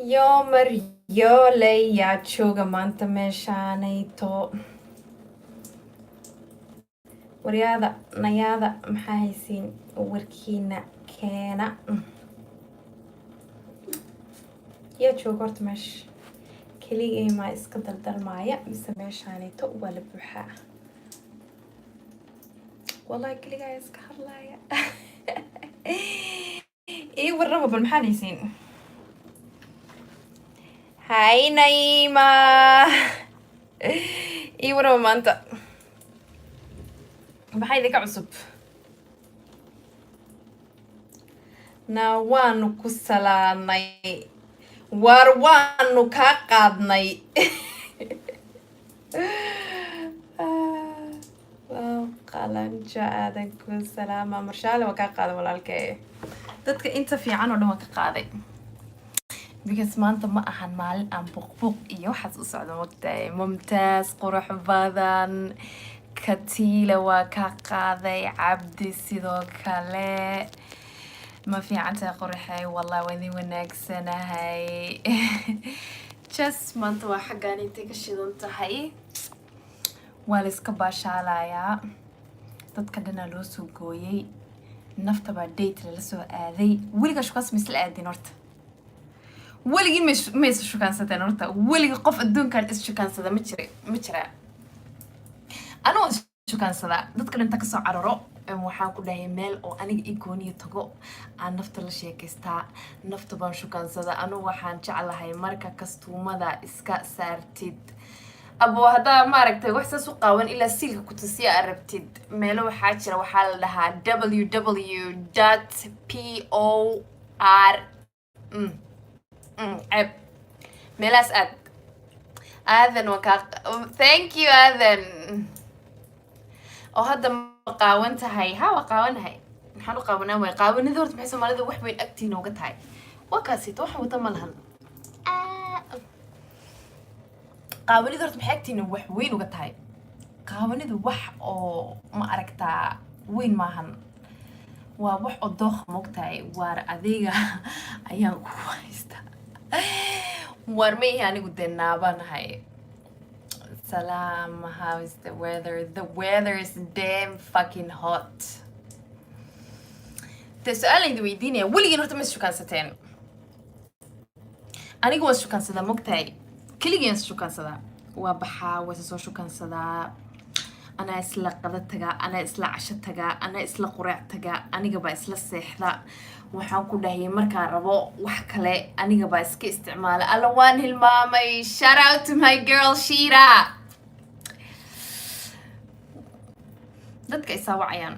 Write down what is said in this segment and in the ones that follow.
Yomar yoley yaa jooga maanta meeshaanayto waryaada nayaada maxaa haysiin warkiina keena yaa jooga horta meesha keligay maa iska daldalmaaya mise meeshaanayto waa la buuxaa wallahi keligaa iska hadlaaya ii warraba bal maxaa haysiin Hi Naima. Ii warraba maanta maxaa idinka cusub naa waanu ku salaanay waar waanu kaa qaadnay waaw qalanja aadan ku salaama marshaale waa kaa qaaday walaalkee dadka inta fiican oo dhan waan ka qaaday because maanta ma ahan maalin aan buqbuq iyo waxaas u socdo waqtiay mumtaaz qurux badan katiila waa ka qaaday cabdi sidoo kale ma fiicantahay qurxay wallahi waa idin wanaagsanahay just maanta waa xaggaan intay ka shidan tahay waa la iska baashaalayaa dadka dhanaa loo soo gooyay nafta baa date lala soo aaday weligaa shukaas misla aadin horta weligii ma is shukaansateen horta weligii qof adduunkan is shukaansada ma jira anoo is shukaansadaa dadka dhinta ka soo cararo waxaan ku dhahay meel oo aniga i gooniyo tago aan nafta la sheekaystaa nafta baan shukaansadaa anugu waxaan jeclahay marka kastuumada iska saartid abo haddaa maaragtay wax saas u qaawan ilaa siilka ku tusiya aad rabtid meelo waxaa jira waxaa la dhahaa www.por عيب ملاس آذن thank you آذن هذا قاونت هاي ها وقاونها نحن قاونا وين قاون ذورت بحيث ما لذا وح بين أكتين وقت هاي وكاسيت وح وتملهن قاون ذورت بحكتين وح وين وقت هاي قاون ذو وح أو ما أركتا وين ماهن ووح الضخ مقتاي وار أذيقة أيام كويستا warmay anigu de naabanahay salaam how is the weather is damn fucking hot de su'aalayda weydiinaya weligeen horta ma shukaansateen anigu waan shukaansadaa mogtahay keligeen shukaansadaa waa baxaa waa soo shukaansadaa anaa isla qada tagaa anaa isla casho tagaa anaa isla quraac tagaa aniga baa isla seexda waxaan ku dhahay markaan rabo wax kale aniga baa iska isticmaala alla waan hilmaamay shout out to my girl Shira dadka isaa wacayaan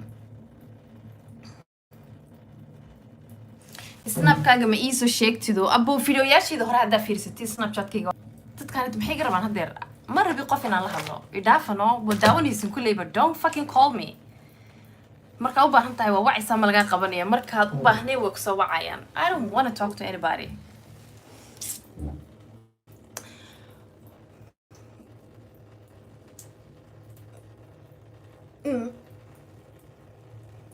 snapkaaga ma iisoo sheegtido abo videoyaashiida hore haddaa fiirsatay snapchatkayga dadkaanit maxay ga rabaan haddeer ma rabi qof inaan la hadlo idhaafano waa daawanaysin kulleyba don't fucking call me markaa u baahan tahay waa wacaysaa ma lagaa qabanaya markaad u baahnay way kusoo wacayaan I don't want to talk to anybody